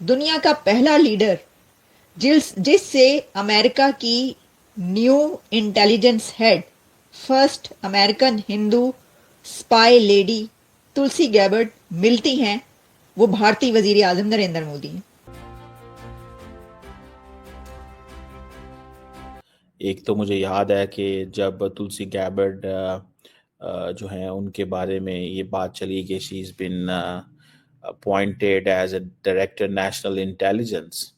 दुनिया का पहला लीडर जिससे अमेरिका की new intelligence head, first American Hindu spy lady Tulsi Gabbard मिलती हैं, वो भारतीय वजीर आजम नरेंद्र मोदी हैं। एक तो मुझे याद है कि जब तुलसी गैबर्ड जो हैं उनके बारे में ये बात चली कि she is been appointed as a director National Intelligence,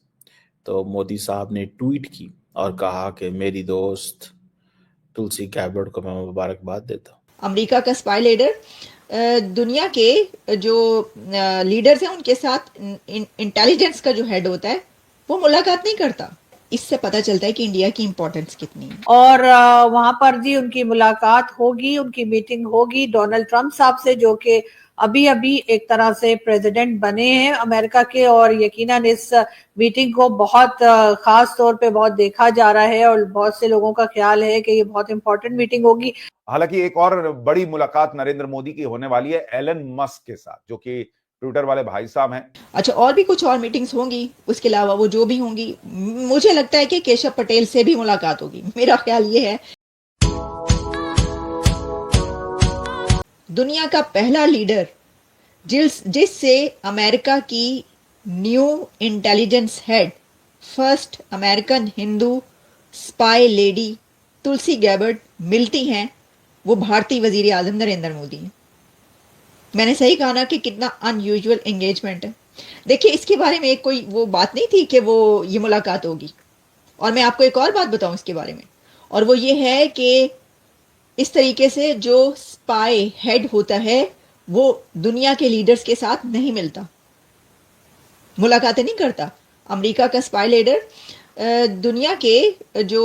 तो मोदी साहब ने ट्वीट की और कहा कि मेरी दोस्त तुलसी गैबर्ड को मैं मुबारकबाद देता हूँ। अमेरिका का स्पाई लीडर दुनिया के जो लीडर्स हैं उनके साथ इंटेलिजेंस का जो हेड होता है वो मुलाकात नहीं करता। इससे पता चलता है कि इंडिया की इंपॉर्टेंस कितनी है। और वहां पर जी उनकी मुलाकात होगी, उनकी मीटिंग होगी डोनाल्ड ट्रंप साहब से, जो कि अभी अभी एक तरह से प्रेसिडेंट बने हैं अमेरिका के, और यकीनन इस मीटिंग को बहुत खास तौर पे बहुत देखा जा रहा है और बहुत से लोगों का ख्याल है कि ये बहुत इंपॉर्टेंट मीटिंग होगी। हालांकि एक और बड़ी मुलाकात नरेंद्र मोदी की होने वाली है एलन मस्क के साथ, जो कि ट्विटर वाले भाई साहब हैं। अच्छा, और भी कुछ और मीटिंग्स होंगी, उसके अलावा वो जो भी होंगी, मुझे लगता है कि केशव पटेल से भी मुलाकात होगी। मेरा ख्याल ये है दुनिया का पहला लीडर जिससे अमेरिका की new intelligence head, first American Hindu spy lady Tulsi Gabbard मिलती हैं, वो भारतीय वजीर आजम नरेंद्र मोदी हैं। मैंने सही कहा ना कि कितना अनयूजुअल एंगेजमेंट है। देखिए, इसके बारे में कोई वो बात नहीं थी कि वो ये मुलाकात होगी। और मैं आपको एक और बात बताऊं इसके बारे में, और वो ये है कि इस तरीके से जो स्पाई हेड होता है वो दुनिया के लीडर्स के साथ नहीं मिलता, मुलाकातें नहीं करता। अमेरिका का स्पाई लीडर दुनिया के जो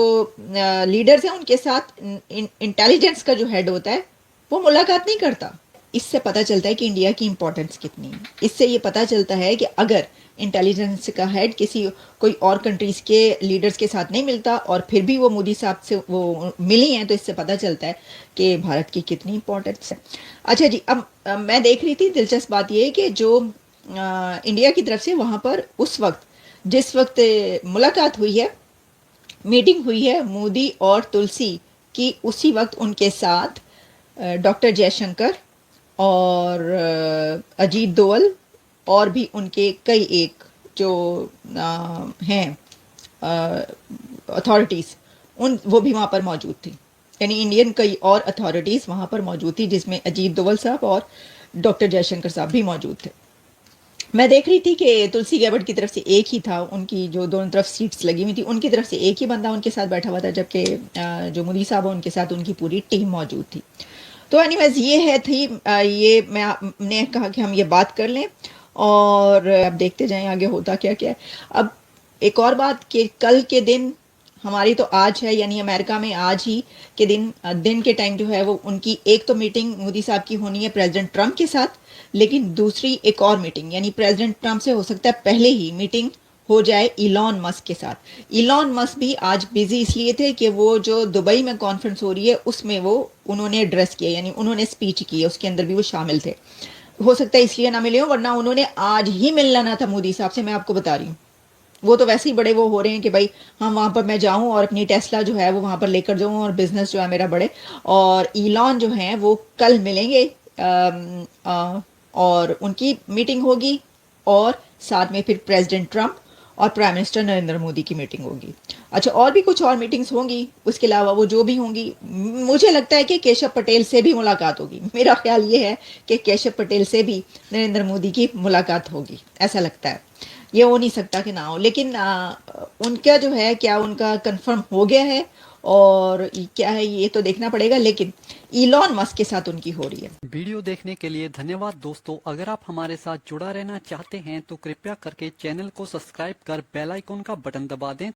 लीडर्स हैं उनके साथ इंटेलिजेंस का जो हेड होता है वो मुलाकात नहीं करता। इससे पता चलता है कि इंडिया की इंपॉर्टेंस कितनी है। इससे ये पता चलता है कि अगर इंटेलिजेंस का हेड किसी कोई और कंट्रीज के लीडर्स के साथ नहीं मिलता और फिर भी वो मोदी साहब से वो मिली हैं, तो इससे पता चलता है कि भारत की कितनी इंपॉर्टेंस है। अच्छा जी, अब मैं देख रही थी, दिलचस्प बात ये है कि जो इंडिया की तरफ से वहाँ पर उस वक्त जिस वक्त मुलाकात हुई है, मीटिंग हुई है मोदी और तुलसी की, उसी वक्त उनके साथ डॉक्टर जयशंकर और अजीत दोवल और भी उनके कई एक जो हैं अथॉरिटीज़, वो भी वहाँ पर मौजूद थी। यानी इंडियन कई और अथॉरिटीज़ वहाँ पर मौजूद थी, जिसमें अजीत दोवल साहब और डॉक्टर जयशंकर साहब भी मौजूद थे। मैं देख रही थी कि तुलसी गैबर्ट की तरफ से एक ही था, उनकी जो दोनों तरफ सीट्स लगी हुई थी उनकी तरफ से एक ही बंदा उनके साथ बैठा हुआ था, जबकि जो मोदी साहब उनके साथ उनकी पूरी टीम मौजूद थी। तो एनीवेज ये है थी ये मैंने कहा कि हम ये बात कर लें और अब देखते जाएं आगे होता क्या क्या है। अब एक और बात कि कल के दिन हमारी तो आज है, यानी अमेरिका में आज ही के दिन के टाइम जो है वो उनकी एक तो मीटिंग मोदी साहब की होनी है प्रेसिडेंट ट्रंप के साथ, लेकिन दूसरी एक और मीटिंग, यानी प्रेसिडेंट ट्रंप से हो सकता है पहले ही मीटिंग हो जाए इलॉन मस्क के साथ। इलॉन मस्क भी आज बिजी इसलिए थे कि वो जो दुबई में कॉन्फ्रेंस हो रही है उसमें वो उन्होंने एड्रेस किया, यानी उन्होंने स्पीच की है, उसके अंदर भी वो शामिल थे। हो सकता है इसलिए ना मिले हो, वरना उन्होंने आज ही मिलना था मोदी साहब से। मैं आपको बता रही हूँ, वो तो वैसे ही बड़े वो हो रहे हैं कि भाई हम वहाँ पर मैं जाऊँ और अपनी टेस्ला जो है वो वहाँ पर लेकर जाऊँ और बिजनेस जो है मेरा बढ़े। और इलॉन जो है वो कल मिलेंगे और उनकी मीटिंग होगी, और साथ में फिर प्रेसिडेंट ट्रंप और प्राइम मिनिस्टर नरेंद्र मोदी की मीटिंग होगी। अच्छा, और भी कुछ और मीटिंग्स होंगी, उसके अलावा वो जो भी होंगी, मुझे लगता है कि केशव पटेल से भी मुलाकात होगी। मेरा ख्याल ये है कि केशव पटेल से भी नरेंद्र मोदी की मुलाकात होगी, ऐसा लगता है। ये हो नहीं सकता कि ना हो, लेकिन उनका जो है क्या उनका कंफर्म हो गया है और क्या है ये तो देखना पड़ेगा, लेकिन इलॉन मस्क के साथ उनकी हो रही है। वीडियो देखने के लिए धन्यवाद दोस्तों। अगर आप हमारे साथ जुड़ा रहना चाहते हैं तो कृपया करके चैनल को सब्सक्राइब कर बेल आइकन का बटन दबा दें